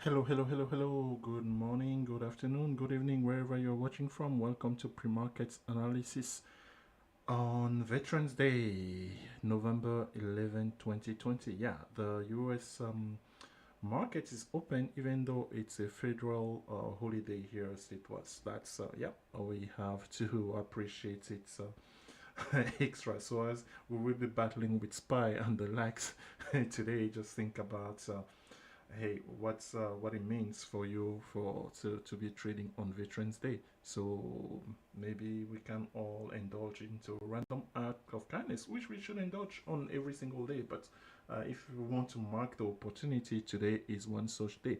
Hello, hello, hello, hello. Good morning, good afternoon, good evening, wherever you're watching from. Welcome to pre-market analysis on Veterans Day, November 11, 2020. Yeah, the US market is open even though it's a federal holiday here as it was. We have to appreciate it extra. So as we will be battling with SPY and the likes today, just think about hey, what it means for you to be trading on Veterans Day. So maybe we can all indulge into a random act of kindness, which we should indulge on every single day. But if we want to mark the opportunity, today is one such day.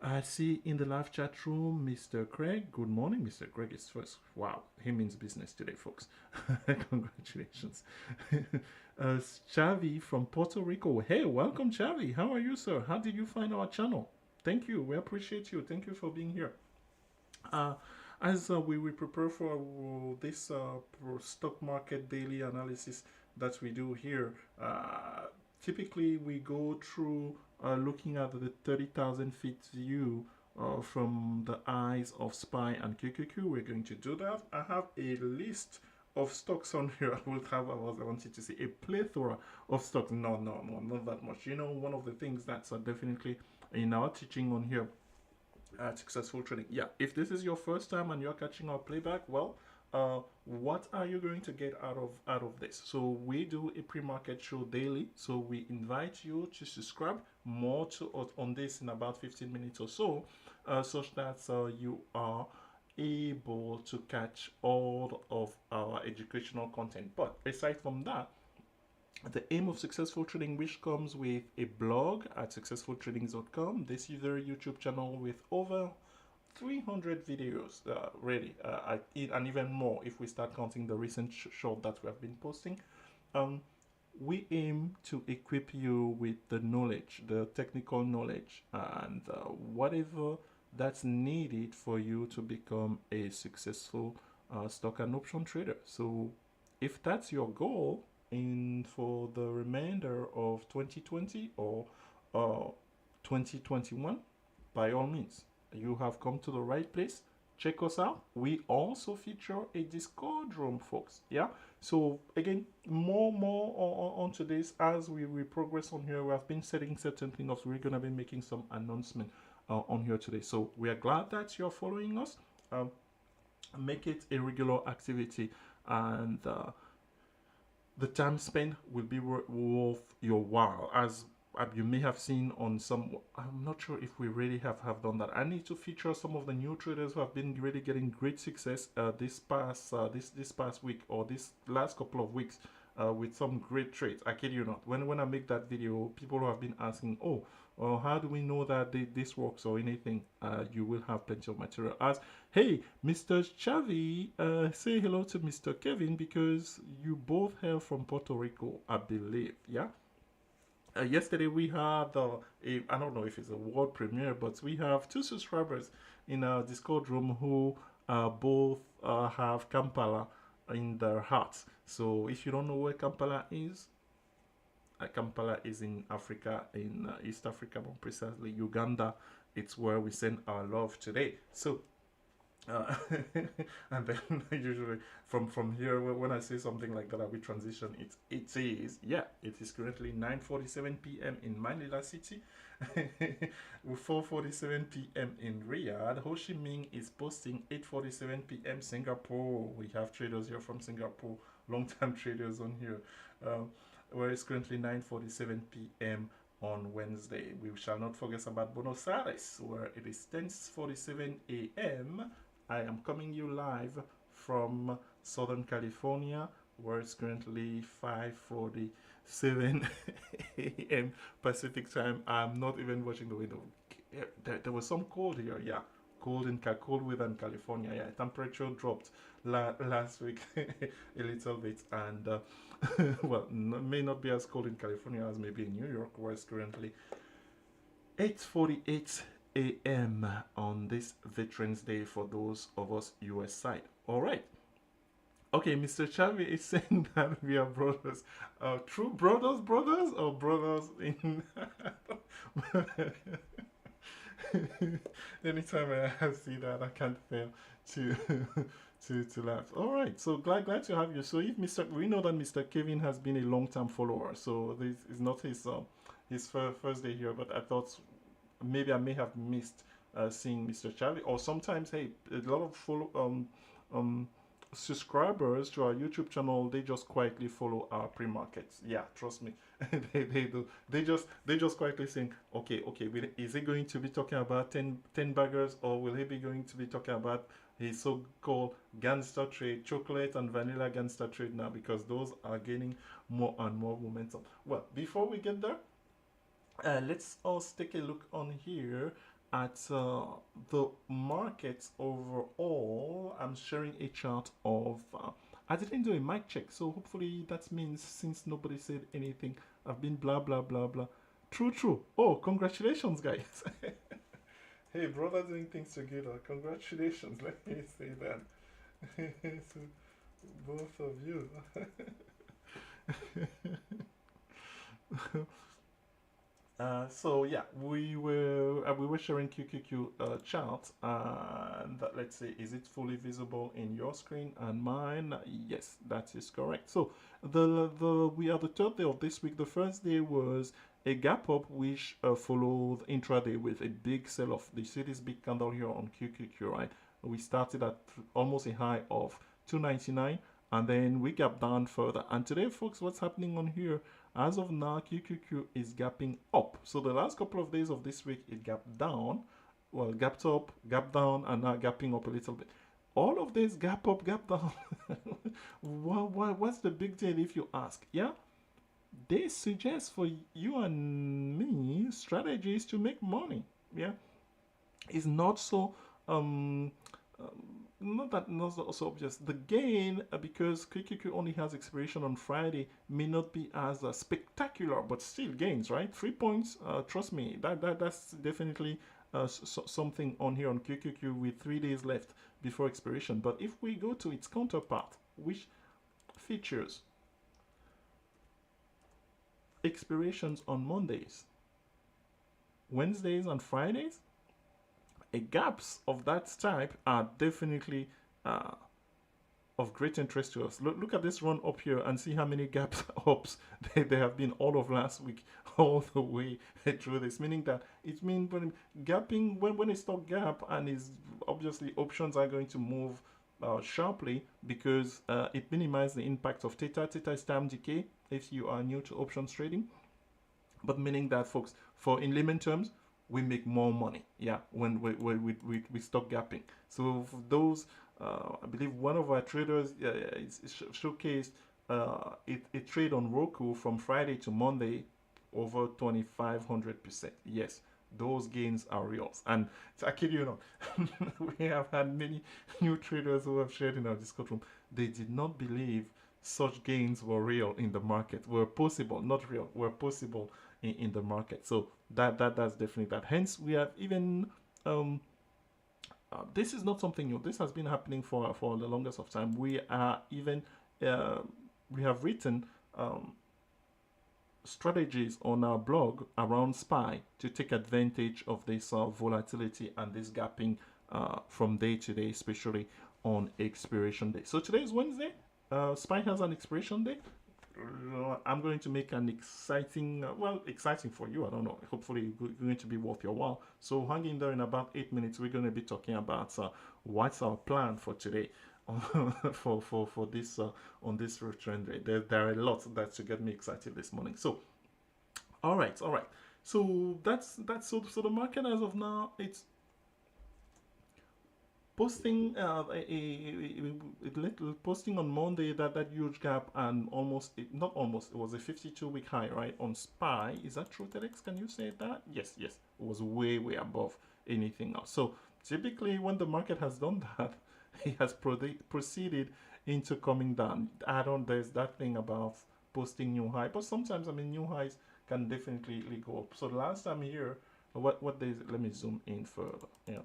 I see in the live chat room Mr. Craig. Good morning, Mr. Craig is first. Wow, he means business today, folks. Congratulations. Chavi from Puerto Rico. Hey, welcome, Chavi. How are you, sir? How did you find our channel? Thank you. We appreciate you. Thank you for being here. Uh, as we will prepare for this stock market daily analysis that we do here, typically we go through looking at the 30,000 feet view from the eyes of SPY and QQQ. We're going to do that. I have a list of stocks on here. I wanted to say a plethora of stocks. No, not that much. You know, one of the things that's definitely in our teaching on here successful trading. Yeah, if this is your first time and you're catching our playback, well, what are you going to get out of this? So we do a pre-market show daily. So we invite you to subscribe more to us on this in about 15 minutes or so, such that you are able to catch all of our educational content. But aside from that, the aim of Successful Trading, which comes with a blog at successfultradings.com. This is their YouTube channel with over 300 videos ready, and even more if we start counting the recent short that we have been posting. Um, we aim to equip you with the knowledge, the technical knowledge, and whatever that's needed for you to become a successful stock and option trader. So, if that's your goal, in for the remainder of 2020 or uh, 2021, by all means, you have come to the right place. Check us out. We also feature a Discord room, folks. Yeah. So again, more onto this as we progress on here. We have been setting certain things up. So we're gonna be making some announcement on here today. So we are glad that you're following us. Um, Make it a regular activity, and the time spent will be worth your while. As you may have seen on some, I'm not sure if we really have done that. I need to feature some of the new traders who have been really getting great success this past week or this last couple of weeks with some great trades. I kid you not. When I make that video, people who have been asking, oh, how do we know that this works or anything? You will have plenty of material. As hey, Mr. Chavi, say hello to Mr. Kevin because you both hail from Puerto Rico, I believe. Yeah. Yesterday we had I don't know if it's a world premiere, but we have two subscribers in our Discord room who both have Kampala in their hearts. So if you don't know where Kampala is in Africa, in East Africa, more precisely Uganda. It's where we send our love today. So uh, and then usually from here when I say something like that, I will transition. It is currently 9:47 p.m. in Manila City, 4:47 p.m. in Riyadh. Ho Chi Minh is posting 8:47 p.m. Singapore. We have traders here from Singapore, long-time traders on here. Where it's currently 9:47 p.m. on Wednesday. We shall not forget about Buenos Aires, where it is 10:47 a.m. I am coming you live from Southern California, where it's currently 5:47 a.m. Pacific time. I'm not even watching the window. There was some cold here, yeah. Cold weather in California. Yeah, temperature dropped last week a little bit, and well, may not be as cold in California as maybe in New York, where it's currently 8:48 a.m. on this Veterans Day for those of us US side. All right. Okay, Mr. Chavi is saying that we are brothers. True brothers, or brothers in. Anytime I see that, I can't fail to to laugh. All right, so glad to have you. So if Mr. We know that Mr. Kevin has been a long time follower, so this is not his first day here, but I thought maybe I may have missed seeing Mr. Charlie. Or sometimes, hey, a lot of um subscribers to our YouTube channel, they just quietly follow our pre-markets. Yeah, trust me, they do. They just quietly saying, okay, is he going to be talking about 10 baggers, or will he be going to be talking about his so-called gangster trade, chocolate and vanilla gangster trade now, because those are gaining more and more momentum. Well, before we get there, let's also take a look on here at the markets overall. I'm sharing a chart of. I didn't do a mic check, so hopefully that means since nobody said anything, I've been blah blah blah blah. True, true. Oh, congratulations, guys. Hey, brother, doing things together. Congratulations. Let me say that to both of you. So yeah, we were sharing QQQ chart, and let's see, is it fully visible in your screen and mine? Yes, that is correct. So the we are the third day of this week. The first day was a gap up, which followed intraday with a big sell off. You see this big candle here on QQQ, right? We started at almost a high of 299, and then we gap down further. And today, folks, what's happening on here? As of now, QQQ is gapping up. So the last couple of days of this week, it gapped down. Well, gapped up, gapped down, and now gapping up a little bit. All of this gap up, gap down. What's the big deal if you ask? Yeah, they suggest for you and me strategies to make money. Yeah, it's not so not that not so obvious. The gain, because QQQ only has expiration on Friday, may not be as spectacular, but still gains, right? 3 points. Trust me, that's definitely something on here on QQQ with 3 days left before expiration. But if we go to its counterpart, which features expirations on Mondays, Wednesdays, and Fridays, gaps of that type are definitely of great interest to us. Look at this run up here and see how many gaps ups there have been all of last week, all the way through this. Meaning that it means when gapping, when a stock gap, and is obviously options are going to move sharply, because it minimizes the impact of theta. Theta is time decay if you are new to options trading, but meaning that, folks, for in layman terms, we make more money, yeah, when we stop gapping. So for those, I believe one of our traders showcased a trade on Roku from Friday to Monday over 2,500%. Yes, those gains are real. And I kid you not, we have had many new traders who have shared in our Discord room. They did not believe such gains were real in the market, were possible, not real, were possible in the market. So that's definitely that. Hence, we have even this is not something new. This has been happening for the longest of time. We are even we have written strategies on our blog around SPY to take advantage of this volatility and this gapping from day to day, especially on expiration day. So today is Wednesday. SPY has an expiration day. I'm going to make an exciting, well, exciting for you, I don't know, hopefully going to be worth your while. So hang in there. In about 8 minutes, we're going to be talking about what's our plan for today for this on this trend rate. There are a lot that to get me excited this morning. So all right. So that's so the market as of now, it's posting posting on Monday that huge gap, and not almost, it was a 52-week high, right, on SPY. Is that true, TEDx? Can you say that? Yes, it was way above anything else. So typically when the market has done that, it has proceeded into coming down. There's that thing about posting new high, but sometimes, I mean, new highs can definitely go up. So the last time here, what days, let me zoom in further. Yeah.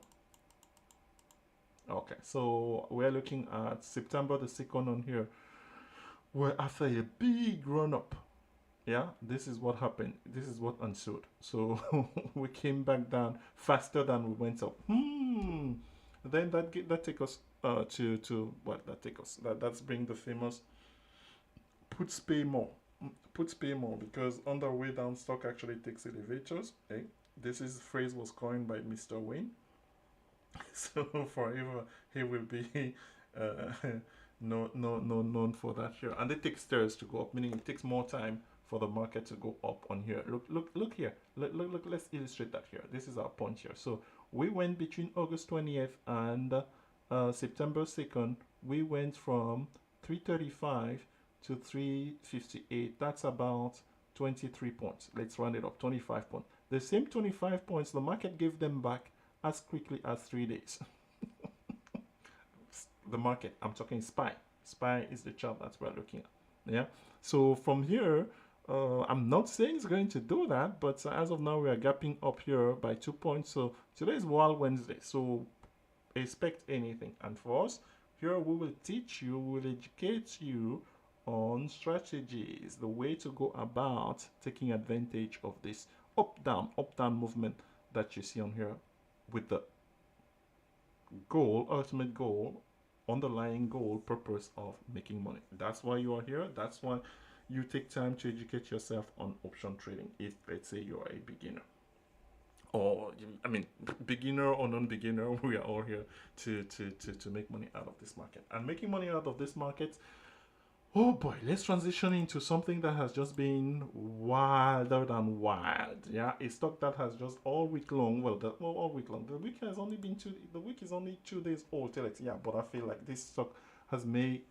Okay, so we're looking at September the 2nd on here, where after a big run up, Yeah, this is what happened. This is what ensued. So we came back down faster than we went up. Then that take us to what that take us. That's bring the famous puts pay more. Puts pay more because on the way down, stock actually takes elevators. Eh? This is phrase was coined by Mr. Wayne. So forever he will be uh, no known for that here. And it takes stairs to go up, meaning it takes more time for the market to go up on here. Look here. Look. Let's illustrate that here. This is our point here. So we went between August 20th and September 2nd. We went from 335 to 358. That's about 23 points. Let's round it up. 25 points. The same 25 points, the market gave them back as quickly as 3 days. The market, I'm talking SPY. SPY is the chart that we're looking at. Yeah. So from here, I'm not saying it's going to do that, but as of now, we are gapping up here by 2 points. So today is Wild Wednesday. So expect anything. And for us, here we will teach you, we will educate you on strategies, the way to go about taking advantage of this up down movement that you see on here, with the goal, ultimate goal, underlying goal, purpose of making money. That's why you are here. That's why you take time to educate yourself on option trading. If let's say you are a beginner, or I mean, beginner or non-beginner, we are all here to make money out of this market. And making money out of this market, oh boy, let's transition into something that has just been wilder than wild. Yeah, a stock that has just all week long. Well, all week long. The week has only been two. The week is only 2 days old. Till it's, yeah, but I feel like this stock has made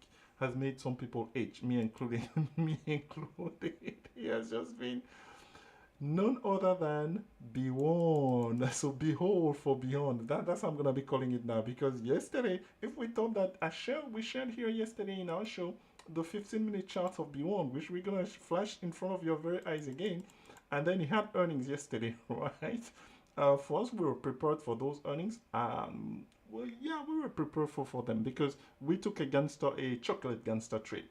some people age, me including. Me included. It has just been none other than BYND. So behold for beyond. That's how I'm gonna be calling it now, because yesterday, if we thought that we shared here yesterday in our show the 15-minute chart of BYND, which we're gonna flash in front of your very eyes again, and then he had earnings yesterday, right? For us, we were prepared for those earnings. Well, yeah, we were prepared for them because we took a chocolate gangster trade.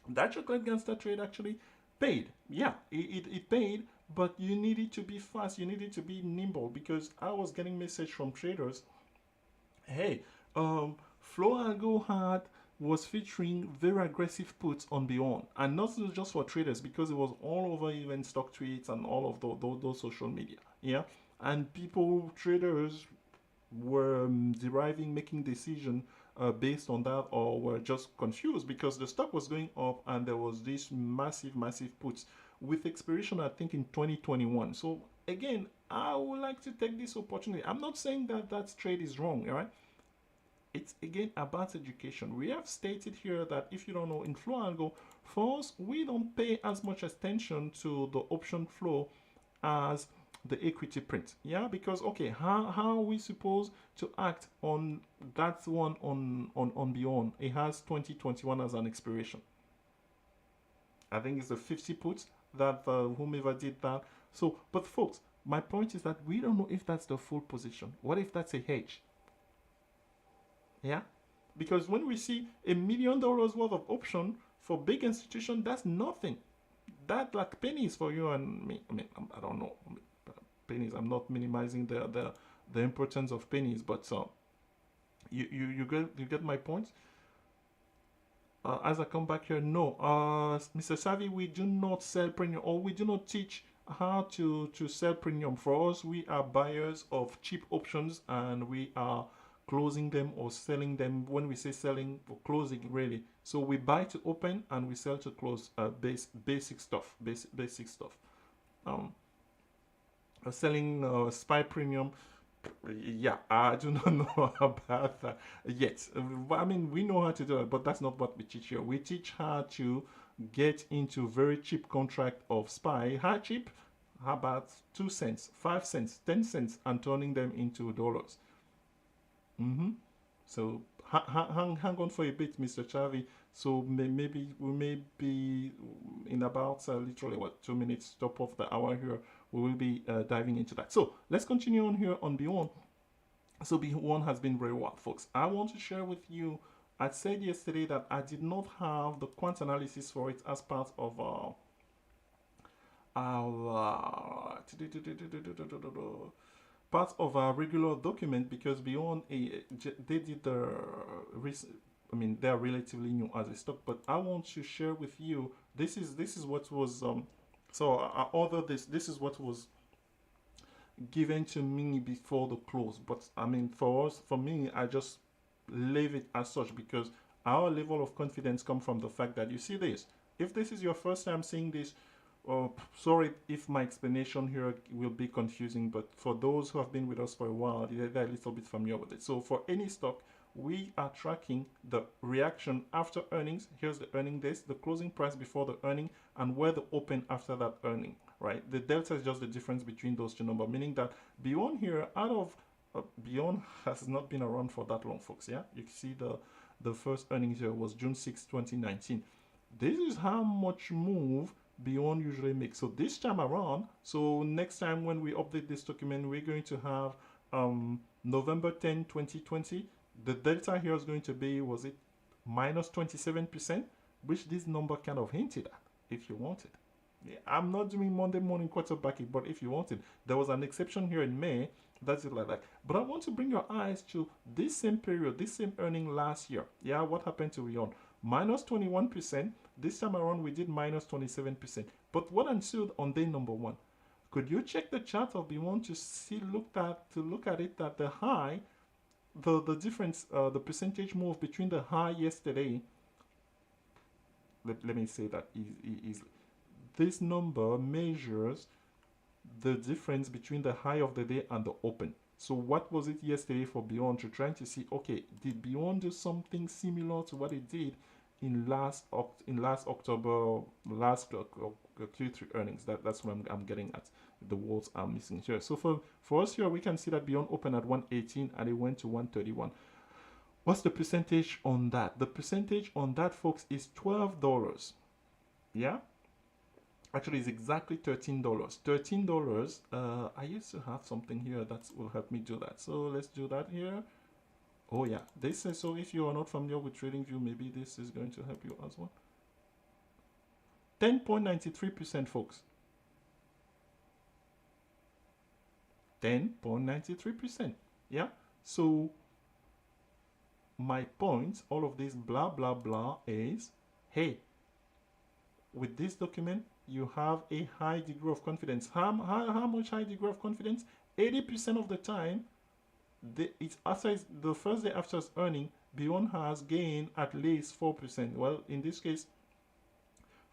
That chocolate gangster trade actually paid. Yeah, it paid, but you needed to be fast. You needed to be nimble, because I was getting message from traders. Hey, Flow Algo had was featuring very aggressive puts on BYND, and not just for traders, because it was all over even stock tweets and all of those social media. Yeah, and people, traders, were making decision based on that, or were just confused because the stock was going up and there was this massive puts with expiration, I think, in 2021. So again, I would like to take this opportunity. I'm not saying that that trade is wrong, all right? It's again about education. We have stated here that if you don't know, in flow algo, for us, we don't pay as much attention to the option flow as the equity print. Yeah, because okay, how are we supposed to act on that one on BYND? It has 2021 as an expiration. I think it's the 50 puts that whomever did that. So, but folks, my point is that we don't know if that's the full position. What if that's a hedge? Yeah, because when we see $1 million worth of option for big institution, that's nothing. That like pennies for you and me. I mean, I don't know. I mean, pennies. I'm not minimizing the importance of pennies, but you get my point. As I come back here, no, Mr. Savvy, we do not sell premium, or we do not teach how to sell premium. For us, we are buyers of cheap options, and we are closing them or selling them. When we say selling or closing, really, so we buy to open and we sell to close. Basic stuff, basic stuff. Um, Selling SPY premium, yeah, I do not know about that yet. I mean, we know how to do it, but that's not what we teach here. We teach how to get into very cheap contract of SPY. How cheap? How about 2 cents, 5 cents, 10 cents, and turning them into dollars. Mm-hmm. So hang on for a bit, Mr. Chavi. So maybe we may be in about literally what 2 minutes, top of the hour here. We will be diving into that. So let's continue on here on BYND. So BYND has been very well, folks. I want to share with you. I said yesterday that I did not have the quant analysis for it as part of our part of our regular document, because beyond they did the I mean, they are relatively new as a stock, but I want to share with you. This is what was so I ordered this is what was given to me before the close. But I mean, for me, I just leave it as such, because our level of confidence comes from the fact that you see this. If this is your first time seeing this, sorry if my explanation here will be confusing, but for those who have been with us for a while, they're a little bit familiar with it. So for any stock, we are tracking the reaction after earnings. Here's the earning days, the closing price before the earning, and where the open after that earning, right? The delta is just the difference between those two numbers, meaning that beyond here, out of Beyond has not been around for that long, folks. Yeah, you can see the first earnings here was June 6, 2019. This is how much move Beyond usually makes. So this time around, so next time when we update this document, we're going to have November 10, 2020. The delta here is going to be, was it minus 27%, which this number kind of hinted at if you wanted. Yeah, I'm not doing Monday morning quarterbacking, but if you wanted, there was an exception here in May. That's it like that. But I want to bring your eyes to this same period, this same earning last year. Yeah, what happened to Beyond? Minus 21%. This time around, we did minus 27%. But what ensued on day number one? Could you check the chart of Beyond to look at it, that the high, the difference, the percentage move between the high yesterday. Let me say that easily. This number measures the difference between the high of the day and the open. So what was it yesterday for Beyond? You're trying to see, okay, did Beyond do something similar to what it did in last October, last Q3 earnings? That's what I'm getting at. The words are missing here. So for us here, we can see that Beyond opened at 118 and it went to 131. What's the percentage on that? The percentage on that, folks, is $12. Yeah. Actually, it's exactly $13. $13. I used to have something here that will help me do that. So let's do that here. Oh yeah, this is, so if you are not familiar with TradingView, maybe this is going to help you as well. 10.93%, folks. 10.93%. Yeah. So my point, all of this blah blah blah, is, hey, with this document, you have a high degree of confidence. How much high degree of confidence? 80% of the time, it's the first day after its earning, Beyond has gained at least 4%. Well, in this case,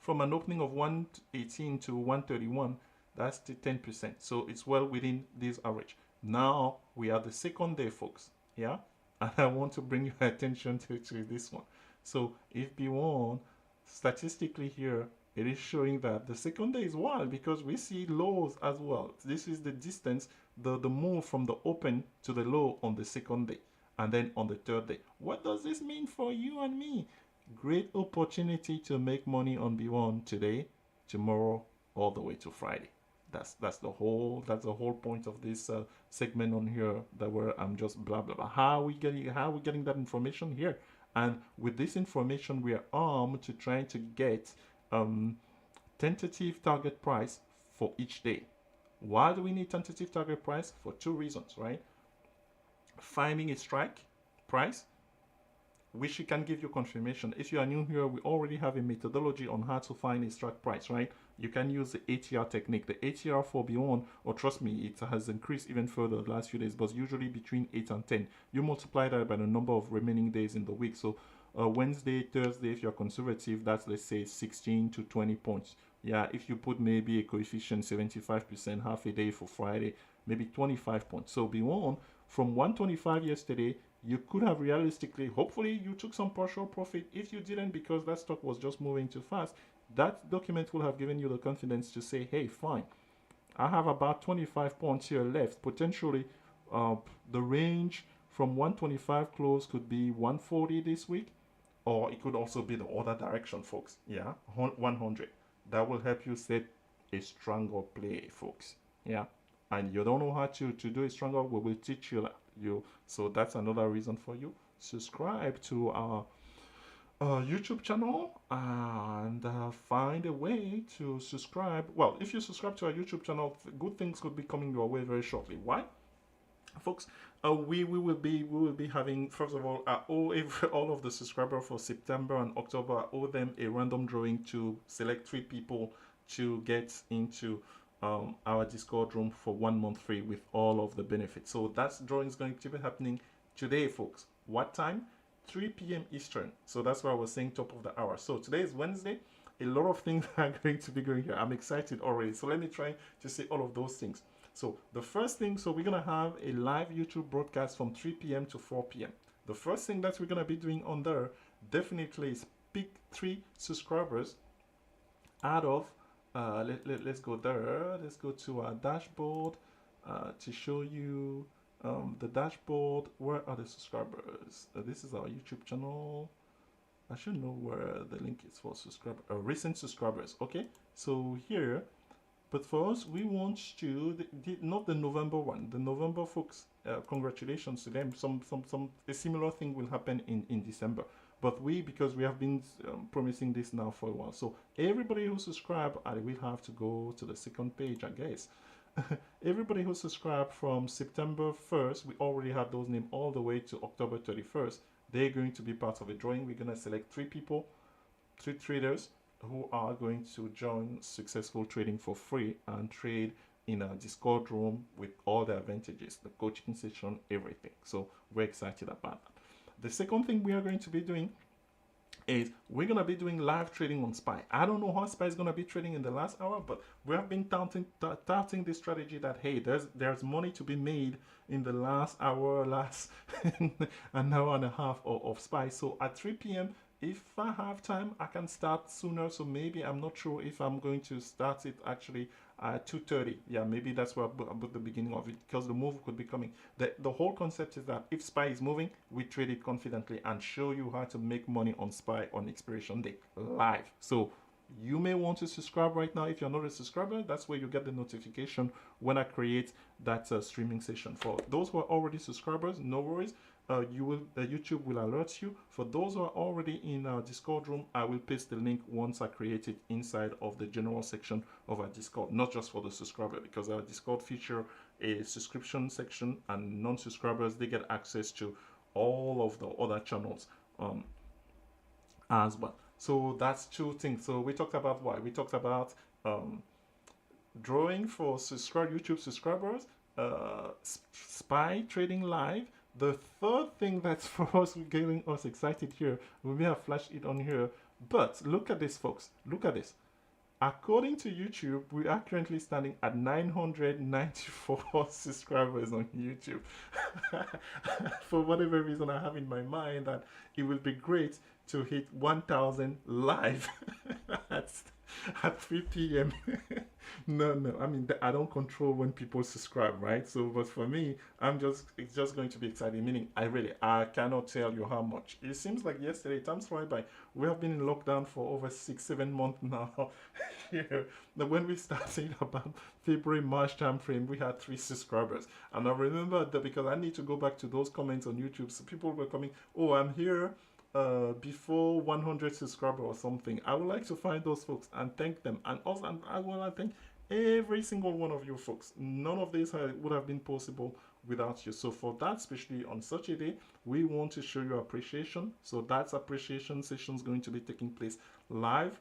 from an opening of 118 to 131, that's the 10%. So it's well within this average. Now we are the second day, folks. Yeah, and I want to bring your attention to this one. So if Beyond, statistically here, it is showing that the second day is wild, because we see lows as well. This is the distance, the move from the open to the low on the second day, and then on the third day. What does this mean for you and me? Great opportunity to make money on B1 today, tomorrow, all the way to Friday. That's the whole point of this segment on here, that where I'm just blah blah blah. How are we getting that information here? And with this information, we are armed to trying to get tentative target price for each day. Why do we need tentative target price? For two reasons, right? Finding a strike price, which we can give you confirmation. If you are new here, we already have a methodology on how to find a strike price, right? You can use the ATR technique. The ATR for Beyond, or trust me, it has increased even further the last few days, but usually between 8 and 10. You multiply that by the number of remaining days in the week. So Wednesday, Thursday, if you're conservative, that's, let's say, 16 to 20 points. Yeah, if you put maybe a coefficient 75%, half a day for Friday, maybe 25 points. So Beyond, from 125 yesterday, you could have realistically, hopefully you took some partial profit. If you didn't, because that stock was just moving too fast, that document will have given you the confidence to say, hey, fine, I have about 25 points here left. Potentially, the range from 125 close could be 140 this week, or it could also be the other direction, folks. Yeah, 100. That will help you set a stronger play, folks. Yeah, and you don't know how to do a stronger, we will teach you. So that's another reason for you. Subscribe to our YouTube channel and find a way to subscribe. Well, if you subscribe to our YouTube channel, good things could be coming your way very shortly. Why? Folks, we will be having, first of all, all of the subscribers for September and October. I owe them a random drawing to select 3 people to get into our Discord room for 1 month free with all of the benefits. So that drawing is going to be happening today, folks. What time? 3 p.m. Eastern. So that's why I was saying top of the hour. So today is Wednesday. A lot of things are going to be going here. I'm excited already. So let me try to say all of those things. So the first thing, so we're going to have a live YouTube broadcast from 3 p.m. to 4 p.m. The first thing that we're going to be doing on there definitely is pick 3 subscribers out of, let's go there. Let's go to our dashboard to show you the dashboard. Where are the subscribers? This is our YouTube channel. I should know where the link is for subscriber, recent subscribers. Okay, so here. But for us, we want to not the November one. The November folks, congratulations to them. A similar thing will happen in December. But because we have been promising this now for a while, so everybody who subscribed, I will have to go to the second page, I guess. Everybody who subscribed from September 1st, we already have those names all the way to October 31st. They're going to be part of a drawing. We're going to select 3 people, 3 traders who are going to join Successful Trading for free and trade in a Discord room with all the advantages, the coaching session, everything. So we're excited about that. The second thing we are going to be doing is we're going to be doing live trading on SPY. I don't know how SPY is going to be trading in the last hour, but we have been touting this strategy that, hey, there's money to be made in the last hour, last an hour and a half of SPY. So at 3 p.m., if I have time, I can start sooner. So maybe I'm not sure if I'm going to start it actually at 2:30. Yeah, maybe that's where I put the beginning of it, because the move could be coming. The whole concept is that if SPY is moving, we trade it confidently and show you how to make money on SPY on expiration day live. So you may want to subscribe right now. If you're not a subscriber, that's where you get the notification when I create that streaming session. For those who are already subscribers, no worries. YouTube will alert you. For those who are already in our Discord room, I will paste the link once I create it inside of the general section of our Discord, not just for the subscriber, because our Discord feature a subscription section, and non-subscribers, they get access to all of the other channels as well. So that's 2 things. So we talked about why. We talked about drawing for YouTube subscribers, SPY trading live. The third thing that's for us, getting us excited here, we may have flashed it on here, but look at this, folks. Look at this. According to YouTube, we are currently standing at 994 subscribers on YouTube. For whatever reason, I have in my mind that it will be great to hit 1,000 live at 3 p.m. No, I mean, I don't control when people subscribe, right? So, but for me, it's just going to be exciting. Meaning, I cannot tell you how much. It seems like yesterday, time's flying by. We have been in lockdown for over 6-7 months now. Here, when we started about February, March time frame, we had 3 subscribers, and I remember that because I need to go back to those comments on YouTube. So people were coming, oh, I'm here before 100 subscribers or something. I would like to find those folks and thank them, and also I want to thank every single one of you folks. None of this would have been possible without you. So for that, especially on such a day, we want to show you appreciation. So that's appreciation session is going to be taking place live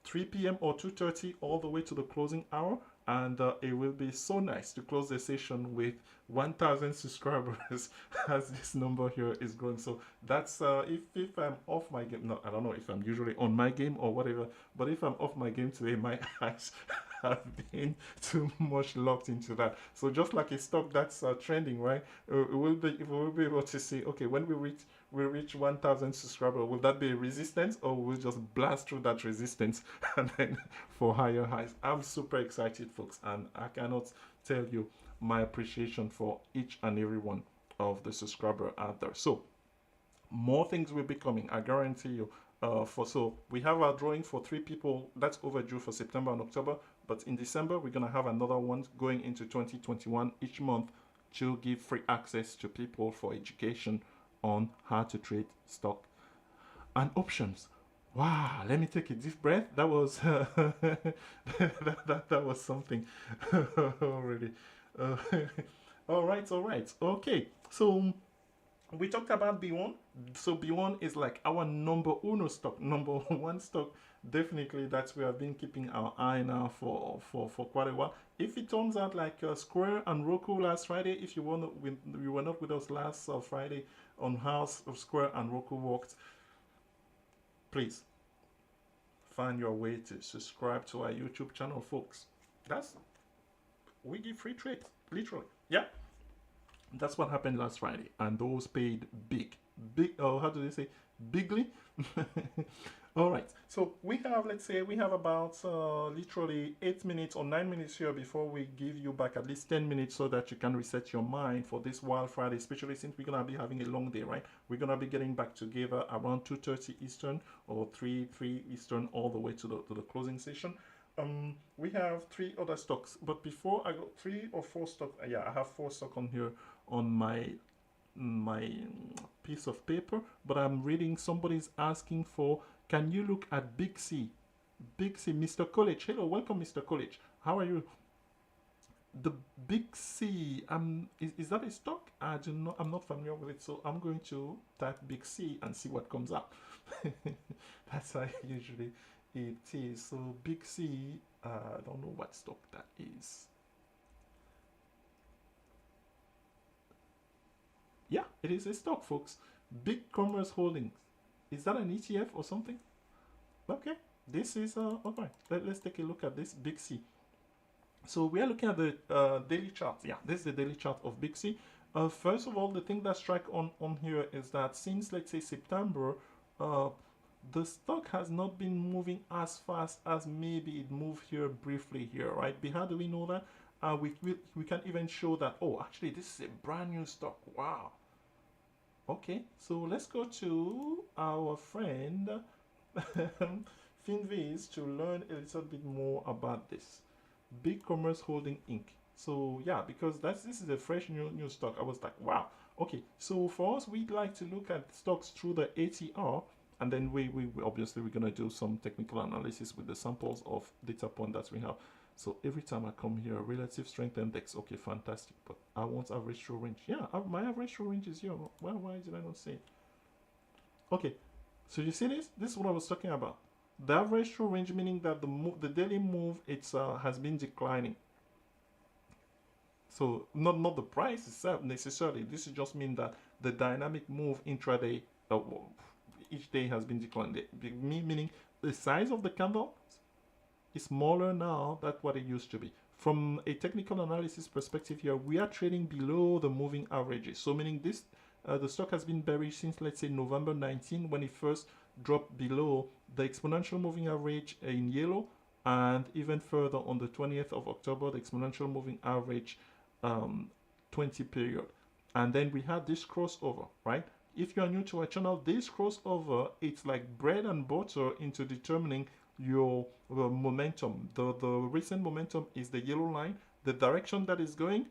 3 p.m. or 2:30 all the way to the closing hour, and it will be so nice to close the session with 1,000 subscribers as this number here is growing. So that's if I'm off my game. No, I don't know if I'm usually on my game or whatever, but if I'm off my game today, my eyes have been too much locked into that. So just like a stock that's trending, right? We'll be able to see, okay, when we reach 1,000 subscribers, will that be a resistance, or we'll just blast through that resistance and then for higher highs? I'm super excited, folks, and I cannot tell you my appreciation for each and every one of the subscribers out there. So more things will be coming, I guarantee you. So we have our drawing for 3 people that's overdue for September and October, but in December we're gonna have another one going into 2021 each month to give free access to people for education on how to trade stock And options. Wow, let me take a deep breath. That was that was something already. Uh, all right, all right. Okay. So we talked about B1. So B1 is like our number uno stock, number one stock. Definitely, that's where I've been keeping our eye now for quite a while. If it turns out like Square and Roku last Friday, if you you were not with us last Friday on how Square and Roku worked, please find your way to subscribe to our YouTube channel, folks. That's we give free trades, literally. Yeah, that's what happened last Friday, and those paid big, big. Oh, how do they say? Bigly. All right. So we have, let's say, we have about literally 8 minutes or 9 minutes here before we give you back at least 10 minutes so that you can reset your mind for this Wild Friday, especially since we're gonna be having a long day, right? We're gonna be getting back together around 2:30 Eastern or 3 Eastern, all the way to the closing session. We have three other stocks, but before I go, 3 or 4 stock. Yeah, I have 4 stock on here on my piece of paper, but I'm reading somebody's asking for, can you look at Big C? Big C, Mr. College. Hello, welcome, Mr. College. How are you? The Big C, is that a stock? I do not, I'm not familiar with it, so I'm going to type Big C and see what comes up. That's how usually it is. So Big C, I don't know what stock that is. Yeah, it is a stock, folks. Big Commerce Holdings. Is that an ETF or something? Okay, this is okay. Let's take a look at this Big C. So we are looking at the daily chart. Yeah, this is the daily chart of Big C. First of all, the thing that strike on here is that since, let's say, September, the stock has not been moving as fast as maybe it moved here briefly here, right? But how do we know that? We can even show that, oh, actually, this is a brand new stock. Wow. Okay, so let's go to our friend Finviz to learn a little bit more about this. Big Commerce Holding Inc. So yeah, because this is a fresh new stock. I was like, wow. Okay, so for us, we'd like to look at stocks through the ATR, and then we obviously we're gonna do some technical analysis with the samples of data point that we have. So every time I come here, relative strength index, okay, fantastic. But I want average true range. Yeah, my average true range is here. Why did I not say it? Okay, so you see this? This is what I was talking about. The average true range, meaning that the daily move has been declining. So not the price itself necessarily. This is just mean that the dynamic move intraday each day has been declining. Meaning the size of the candle is smaller now than what it used to be. From a technical analysis perspective here, we are trading below the moving averages. So meaning this, the stock has been bearish since, let's say, November 19, when it first dropped below the exponential moving average in yellow, and even further on the 20th of October, the exponential moving average 20 period. And then we had this crossover, right? If you are new to our channel, this crossover, it's like bread and butter into determining your momentum. The recent momentum is the yellow line. The direction that is going,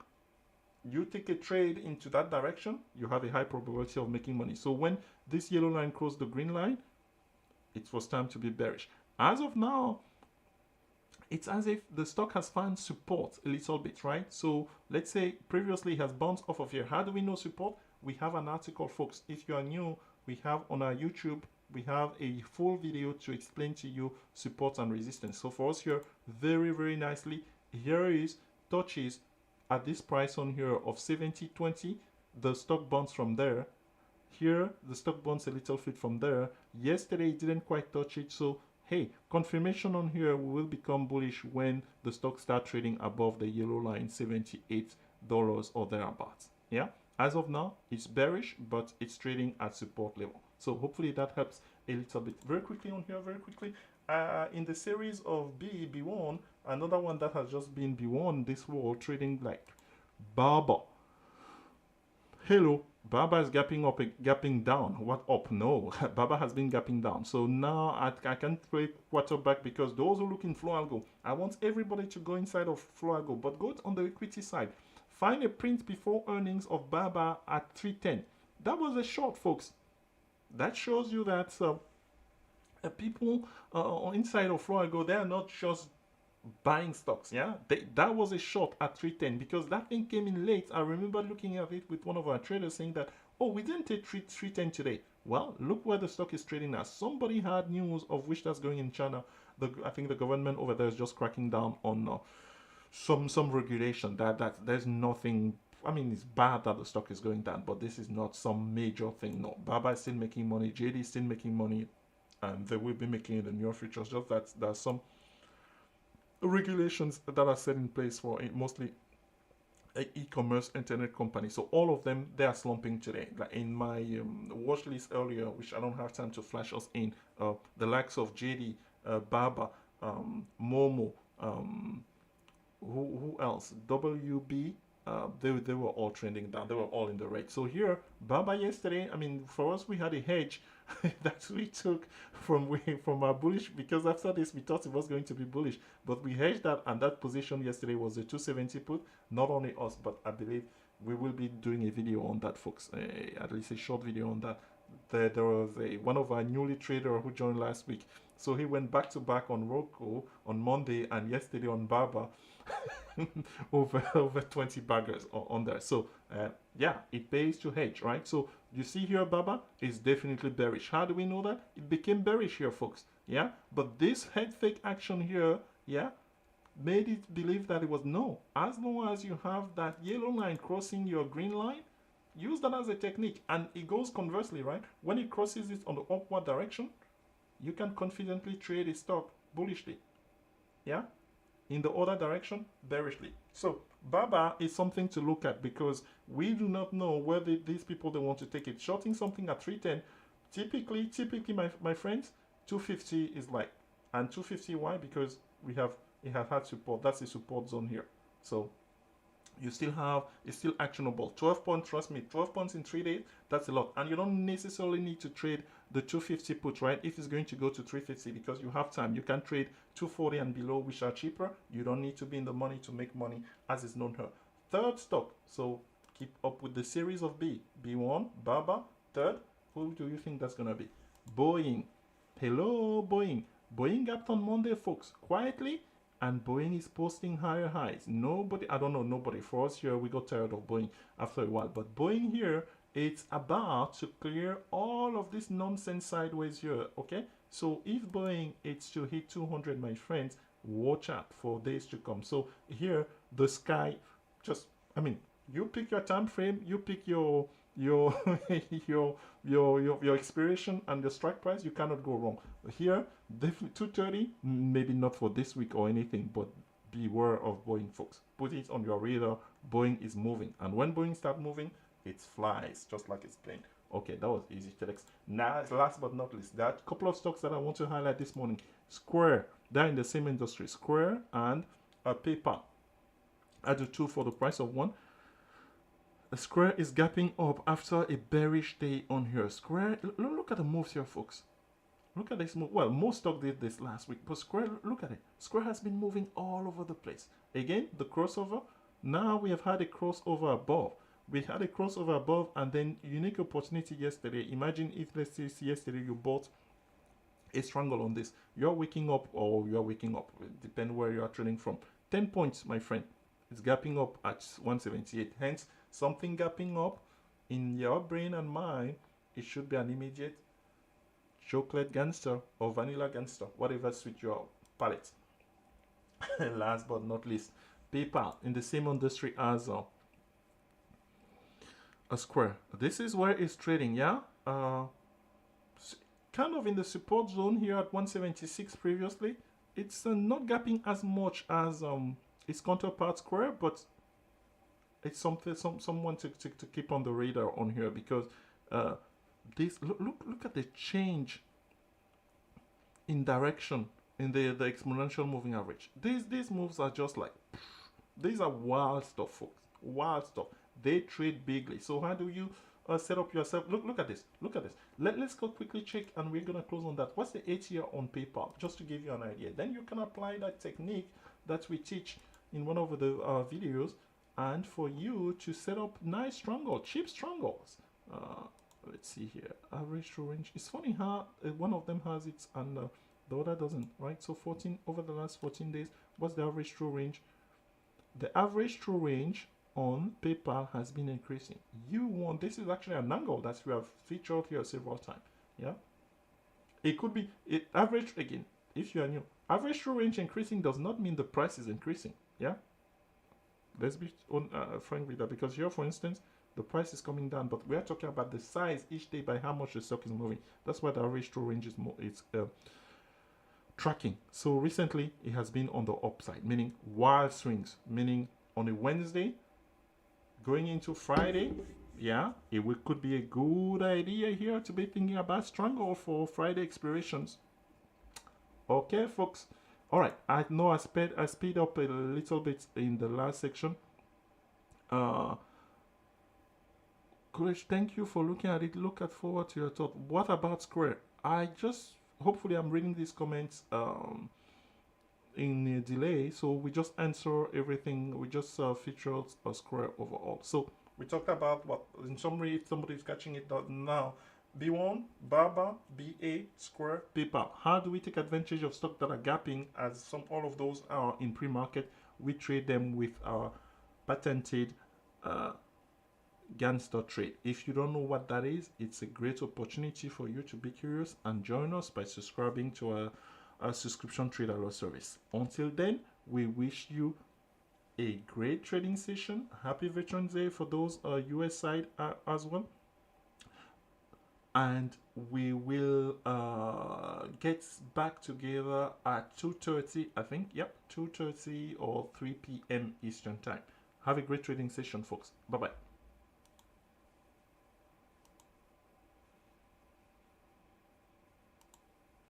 you take a trade into that direction, you have a high probability of making money. So when this yellow line crossed the green line, it was time to be bearish. As of now, it's as if the stock has found support a little bit, right? So let's say previously it has bounced off of here. How do we know support? We have an article, folks. If you are new, we have on our YouTube, we have a full video to explain to you support and resistance. So for us here, very, very nicely, here is touches at this price on here of 70.20. The stock bounced from there. Here, the stock bounced a little bit from there. Yesterday, it didn't quite touch it. So, hey, confirmation on here will become bullish when the stock start trading above the yellow line, $78 or thereabouts. Yeah. As of now, it's bearish, but it's trading at support level. So hopefully that helps a little bit. Very quickly on here, very quickly. In the series of B1, another one that has just been B1 this world trading like Baba. Hello, Baba is gapping down. What up? No, Baba has been gapping down. So now I can't play quarterback because those who look in flow algo, I want everybody to go inside of flow algo, but go on the equity side. Find a print before earnings of Baba at 310. That was a short, folks. That shows you that People inside of Floago, they are not just buying stocks. Yeah, that was a short at 310 because that thing came in late. I remember looking at it with one of our traders saying that, oh, we didn't take 310 today. Well, look where the stock is trading now. Somebody had news of which that's going in China. I think the government over there is just cracking down on some regulation that there's nothing. I mean, it's bad that the stock is going down, but this is not some major thing. No, Baba is still making money, JD is still making money, and they will be making in the near future. Just that there's some regulations that are set in place for mostly e-commerce internet company. So all of them, they are slumping today. Like in my watch list earlier, which I don't have time to flash us in, the likes of JD, Baba, Momo, who else? WB. They were all trending down. They were all in the red. So here, Baba yesterday, I mean, for us, we had a hedge that we took from our bullish, because after this, we thought it was going to be bullish. But we hedged that, and that position yesterday was a 270 put. Not only us, but I believe we will be doing a video on that, folks. At least a short video on that. There was one of our newly trader who joined last week. So he went back to back on Roku on Monday and yesterday on Baba. over 20 baggers on there. So yeah, it pays to hedge, right? So you see here, Baba is definitely bearish. How do we know that? It became bearish here, folks. Yeah, but this head fake action here, yeah, made it believe that it was no. As long as you have that yellow line crossing your green line, use that as a technique, and it goes conversely, right? When it crosses it on the upward direction, you can confidently trade a stock bullishly. Yeah, in the other direction, bearishly. So Baba is something to look at, because we do not know where these people, they want to take it. Shorting something at 310, typically my friends, 250 is like, and 250, why? Because it have had support. That's the support zone here. So you still have, it's still actionable. 12 points, trust me, 12 points in 3 days, that's a lot. And you don't necessarily need to trade the 250 put, right? If it's going to go to 350, because you have time. You can trade 240 and below, which are cheaper. You don't need to be in the money to make money, as is known here. Third stock, so keep up with the series of B1, Baba. Third, who do you think that's gonna be? Boeing. Hello, Boeing. Boeing gapped on Monday, folks, quietly, and Boeing is posting higher highs. Nobody, I don't know, nobody. For us here, we got tired of Boeing after a while. But Boeing here, it's about to clear all of this nonsense sideways here, okay? So if Boeing is to hit 200, my friends, watch out for days to come. So here, the sky, just, I mean, you pick your time frame, you pick your your expiration and your strike price, you cannot go wrong. Here, definitely 230, maybe not for this week or anything, but beware of Boeing, folks. Put it on your radar. Boeing is moving, and when Boeing start moving, it flies just like it's plane. Okay, that was easy, Telex. Now, last but not least, there are a couple of stocks that I want to highlight this morning. Square, they're in the same industry. Square and PayPal. I do two for the price of one. Square is gapping up after a bearish day on here. Square, look at the moves here, folks. Look at this move. Well, most stock did this last week, but Square, look at it. Square has been moving all over the place. Again, the crossover. Now we have had a crossover above. We had a crossover above, and then unique opportunity yesterday. Imagine if, let's say, yesterday you bought a strangle on this. You're waking up, or you're waking up. Depend where you are trading from. 10 points, my friend. It's gapping up at 178. Hence, something gapping up in your brain and mind, it should be an immediate chocolate gangster or vanilla gangster, whatever suits your palate. Last but not least, PayPal in the same industry as a Square. This is where it's trading, yeah? Kind of in the support zone here at 176 previously. It's not gapping as much as its counterpart Square, but it's something, someone to keep on the radar on here, because this look at the change in direction in the exponential moving average. These moves are just like, these are wild stuff, folks. Wild stuff. They trade bigly. So how do you set up yourself? Look at this. Look at this. Let's go quickly check, and we're gonna close on that. What's the 8-year on PayPal? Just to give you an idea. Then you can apply that technique that we teach in one of the videos, and for you to set up nice strangles, cheap strangles. let's see here. Average true range. It's funny how one of them has it and the other doesn't, right? So 14 over the last 14 days. What's the average true range? The average true range on PayPal has been increasing. This is actually an angle that we have featured here several times. Yeah, it could be average again. If you are new, average true range increasing does not mean the price is increasing. Yeah, let's be frank with that, because here, for instance, the price is coming down, but we are talking about the size each day by how much the stock is moving. That's why the average true range is more. It's tracking. So recently, it has been on the upside, meaning wild swings, meaning on a Wednesday going into Friday. Yeah, could be a good idea here to be thinking about strangle for Friday expirations. Okay, folks. All right, I know I speed up a little bit in the last section. Courage, thank you for looking at it. Look at forward to your thought. What about Square? Hopefully I'm reading these comments in a delay, so we just answer everything. We just featured a Square overall. So we talked about what, in summary, if somebody's catching it now, B1, BABA, BA, Square, PayPal. How do we take advantage of stock that are gapping, as all of those are in pre-market? We trade them with our patented Gangsta Trade. If you don't know what that is, it's a great opportunity for you to be curious and join us by subscribing to our subscription trade alert service. Until then, we wish you a great trading session. Happy Veterans Day for those US side as well. And we will get back together at 2:30, I think. Yep, 2:30 or 3 p.m. Eastern Time. Have a great trading session, folks. Bye-bye.